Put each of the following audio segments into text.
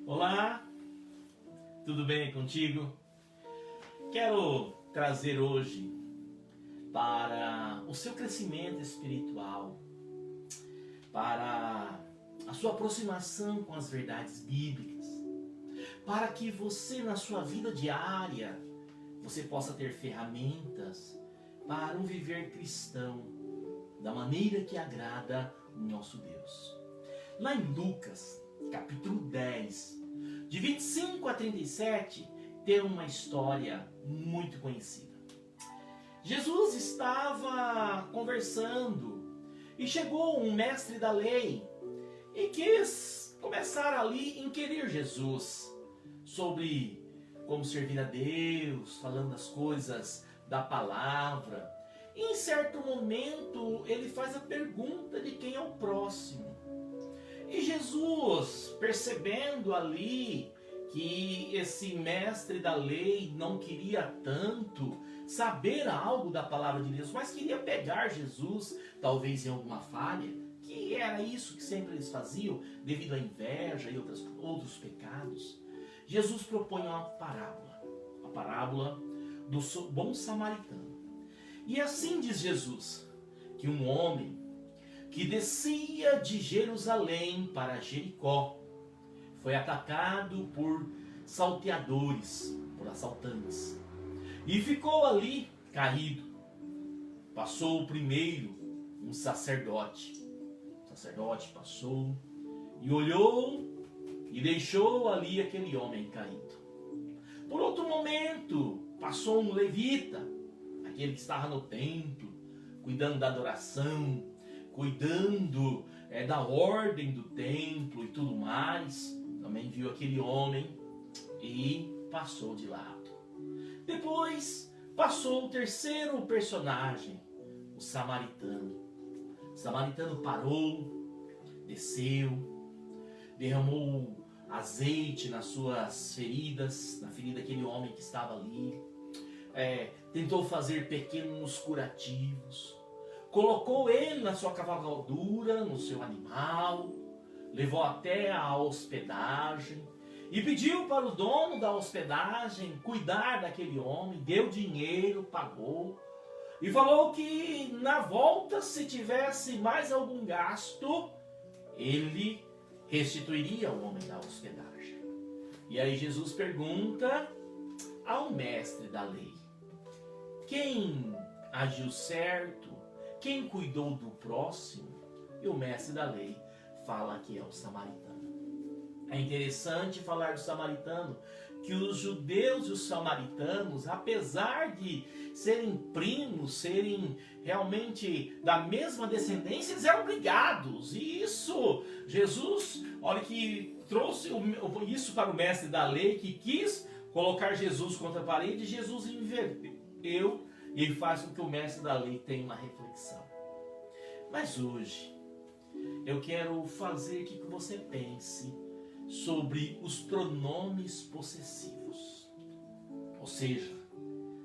Olá, tudo bem contigo? Quero trazer hoje para o seu crescimento espiritual, para a sua aproximação com as verdades bíblicas, para que você na sua vida diária, você possa ter ferramentas para um viver cristão da maneira que agrada o nosso Deus. Lá em Lucas, capítulo 10, de 25 a 37, tem uma história muito conhecida. Jesus estava conversando e chegou um mestre da lei e quis começar ali a inquirir Jesus sobre como servir a Deus, falando das coisas da palavra. E em certo momento ele faz a pergunta de quem é o próximo. E Jesus, percebendo ali que esse mestre da lei não queria tanto saber algo da palavra de Deus, mas queria pegar Jesus, talvez em alguma falha, que era isso que sempre eles faziam, devido à inveja e outros pecados, Jesus propõe uma parábola, a parábola do bom samaritano. E assim diz Jesus, que um homem que descia de Jerusalém para Jericó foi atacado por salteadores, por assaltantes, e ficou ali caído. Passou primeiro um sacerdote. O sacerdote passou e olhou e deixou ali aquele homem caído. Por outro momento, passou um levita, aquele que estava no templo, cuidando da adoração, cuidando da ordem do templo e tudo mais. Também viu aquele homem e passou de lado. Depois passou o terceiro personagem, o samaritano. O samaritano parou, desceu, derramou azeite nas suas feridas, na ferida daquele homem que estava ali. Tentou fazer pequenos curativos. Colocou ele na sua cavalgadura, no seu animal, levou até a hospedagem e pediu para o dono da hospedagem cuidar daquele homem, deu dinheiro, pagou e falou que na volta, se tivesse mais algum gasto, ele restituiria o homem da hospedagem. E aí Jesus pergunta ao mestre da lei: quem agiu certo? Quem cuidou do próximo? E o mestre da lei fala que é o samaritano. É interessante falar do samaritano, que os judeus e os samaritanos, apesar de serem primos, serem realmente da mesma descendência, eles eram brigados. E isso, Jesus, olha que trouxe isso para o mestre da lei, que quis colocar Jesus contra a parede, e Jesus inverteu. E ele faz com que o mestre da lei tenha uma reflexão. Mas hoje, eu quero fazer que você pense sobre os pronomes possessivos. Ou seja,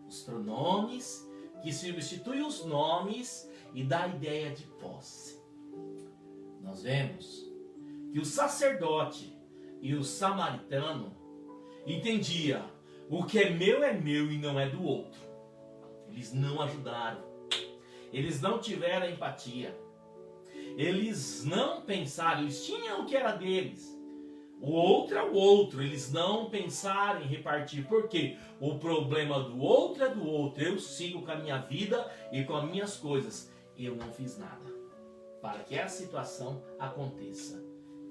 os pronomes que substituem os nomes e dá a ideia de posse. Nós vemos que o sacerdote e o samaritano entendiam: o que é meu e não é do outro. Eles não ajudaram, eles não tiveram empatia, eles não pensaram, eles tinham o que era deles, o outro é o outro, eles não pensaram em repartir, porque o problema do outro é do outro, eu sigo com a minha vida e com as minhas coisas, eu não fiz nada para que a situação aconteça,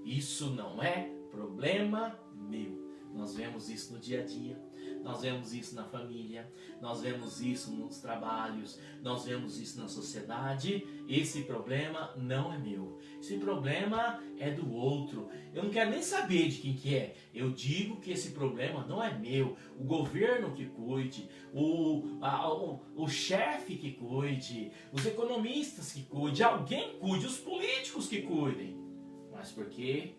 isso não é problema meu. Nós vemos isso no dia a dia, nós vemos isso na família, nós vemos isso nos trabalhos, nós vemos isso na sociedade. Esse problema não é meu, esse problema é do outro. Eu não quero nem saber de quem que é. Eu digo que esse problema não é meu. O governo que cuide, o chefe que cuide, os economistas que cuide, alguém cuide, os políticos que cuidem. Mas porque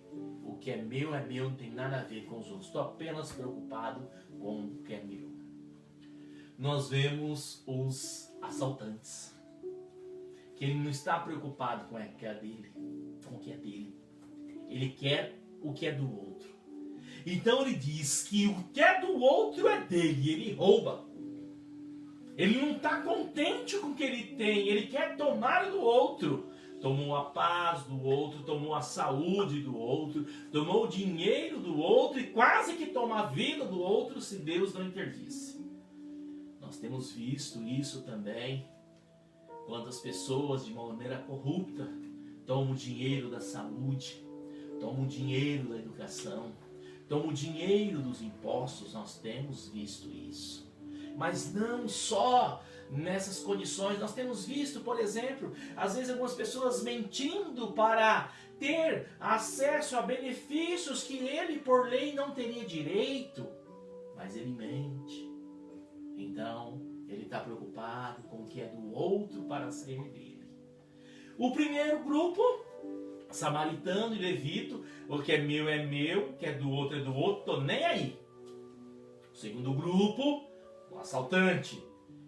o que é meu, não tem nada a ver com os outros. Estou apenas preocupado com o que é meu. Nós vemos os assaltantes, que ele não está preocupado com o que é dele, Ele quer o que é do outro. Então ele diz que o que é do outro é dele, ele rouba. Ele não está contente com o que ele tem, ele quer tomar do outro. Tomou a paz do outro, tomou a saúde do outro, tomou o dinheiro do outro e quase que toma a vida do outro se Deus não intervisse. Nós temos visto isso também, quando as pessoas de uma maneira corrupta tomam o dinheiro da saúde, tomam o dinheiro da educação, tomam o dinheiro dos impostos. Nós temos visto isso. Mas não só nessas condições, nós temos visto, por exemplo, às vezes algumas pessoas mentindo para ter acesso a benefícios que ele por lei não teria direito, mas ele mente. Então, ele está preocupado com o que é do outro para ser dele. O primeiro grupo, samaritano e levito, o que é meu, o que é do outro, tô nem aí. O segundo grupo, o assaltante,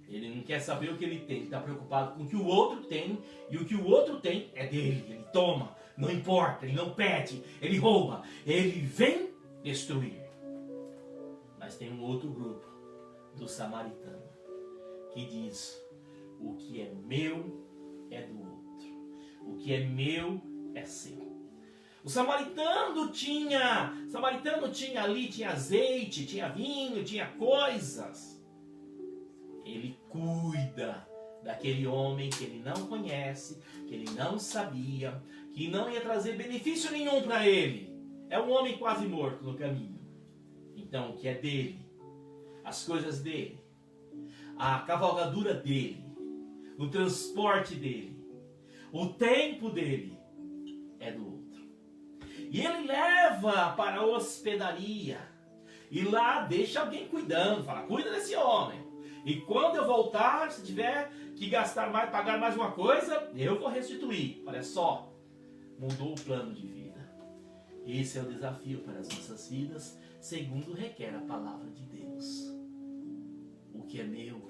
ele não quer saber o que ele tem, ele está preocupado com o que o outro tem, e o que o outro tem é dele, ele toma, não importa, ele não pede, ele rouba, ele vem destruir. Mas tem um outro grupo, do samaritano, que diz: o que é meu é do outro, o que é meu é seu. O samaritano tinha ali, tinha azeite, tinha vinho, tinha coisas. Ele cuida daquele homem que ele não conhece, que ele não sabia, que não ia trazer benefício nenhum para ele. É um homem quase morto no caminho. Então, o que é dele, as coisas dele, a cavalgadura dele, o transporte dele, o tempo dele, é do outro. E ele leva para a hospedaria, e lá deixa alguém cuidando, fala: cuida desse homem. E quando eu voltar, se tiver que gastar mais, pagar mais uma coisa, eu vou restituir. Olha só, mudou o plano de vida. Esse é o desafio para as nossas vidas, segundo requer a palavra de Deus. O que é meu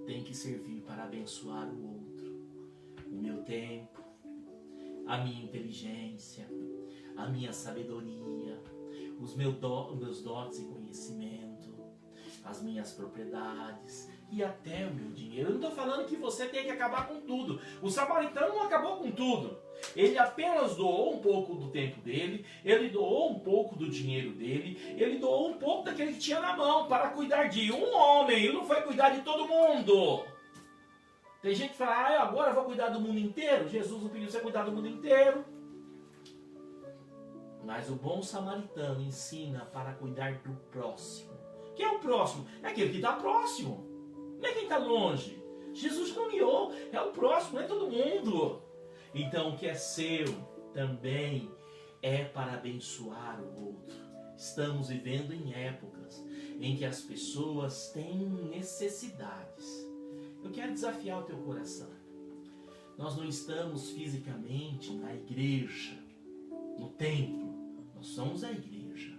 tem que servir para abençoar o outro. O meu tempo, a minha inteligência, a minha sabedoria, os meus dotes e conhecimento, as minhas propriedades e até o meu dinheiro. Eu não estou falando que você tem que acabar com tudo. O samaritano não acabou com tudo. Ele apenas doou um pouco do tempo dele, ele doou um pouco do dinheiro dele, ele doou um pouco daquele que tinha na mão para cuidar de um homem. Ele não foi cuidar de todo mundo. Tem gente que fala: agora eu vou cuidar do mundo inteiro. Jesus não pediu você cuidar do mundo inteiro. Mas o bom samaritano ensina para cuidar do próximo. Quem é o próximo? É aquele que está próximo. Não é quem está longe. Jesus nomeou, é o próximo, não é todo mundo. Então o que é seu também é para abençoar o outro. Estamos vivendo em épocas em que as pessoas têm necessidades. Eu quero desafiar o teu coração. Nós não estamos fisicamente na igreja, no templo. Nós somos a igreja.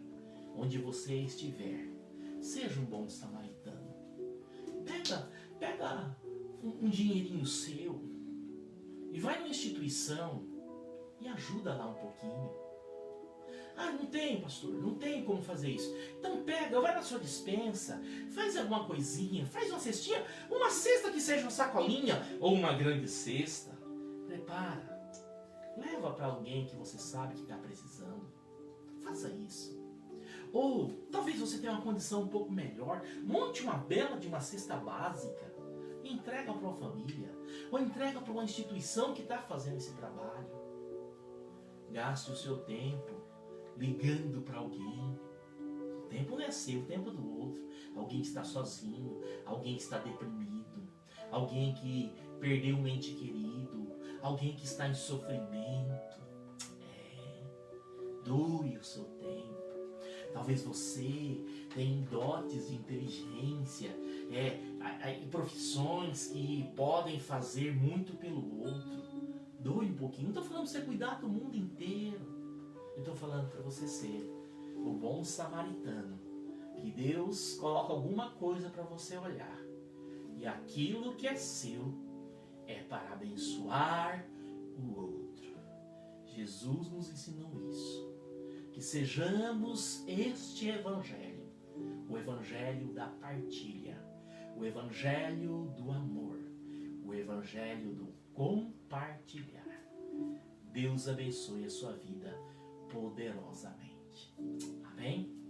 Onde você estiver, seja um bom samaritano. Pega um dinheirinho seu e vai numa instituição e ajuda lá um pouquinho. Não tem, pastor, não tem como fazer isso. Então pega, vai na sua despensa, faz alguma coisinha, faz uma cestinha, uma cesta que seja uma sacolinha ou uma grande cesta. Prepara, leva para alguém que você sabe que está precisando. Faça isso. Ou talvez você tenha uma condição um pouco melhor, monte uma bela de uma cesta básica e entrega para uma família, ou entrega para uma instituição que está fazendo esse trabalho. Gaste o seu tempo ligando para alguém. O tempo não é seu, o tempo é do outro. Alguém que está sozinho, alguém que está deprimido, alguém que perdeu um ente querido, alguém que está em sofrimento. Doe o seu tempo. Talvez você tenha dotes de inteligência, profissões que podem fazer muito pelo outro. Doe um pouquinho. Não estou falando para você cuidar do mundo inteiro. Eu estou falando para você ser o bom samaritano. Que Deus coloca alguma coisa para você olhar. E aquilo que é seu é para abençoar o outro. Jesus nos ensinou isso. Que sejamos este evangelho, o evangelho da partilha, o evangelho do amor, o evangelho do compartilhar. Deus abençoe a sua vida poderosamente. Amém?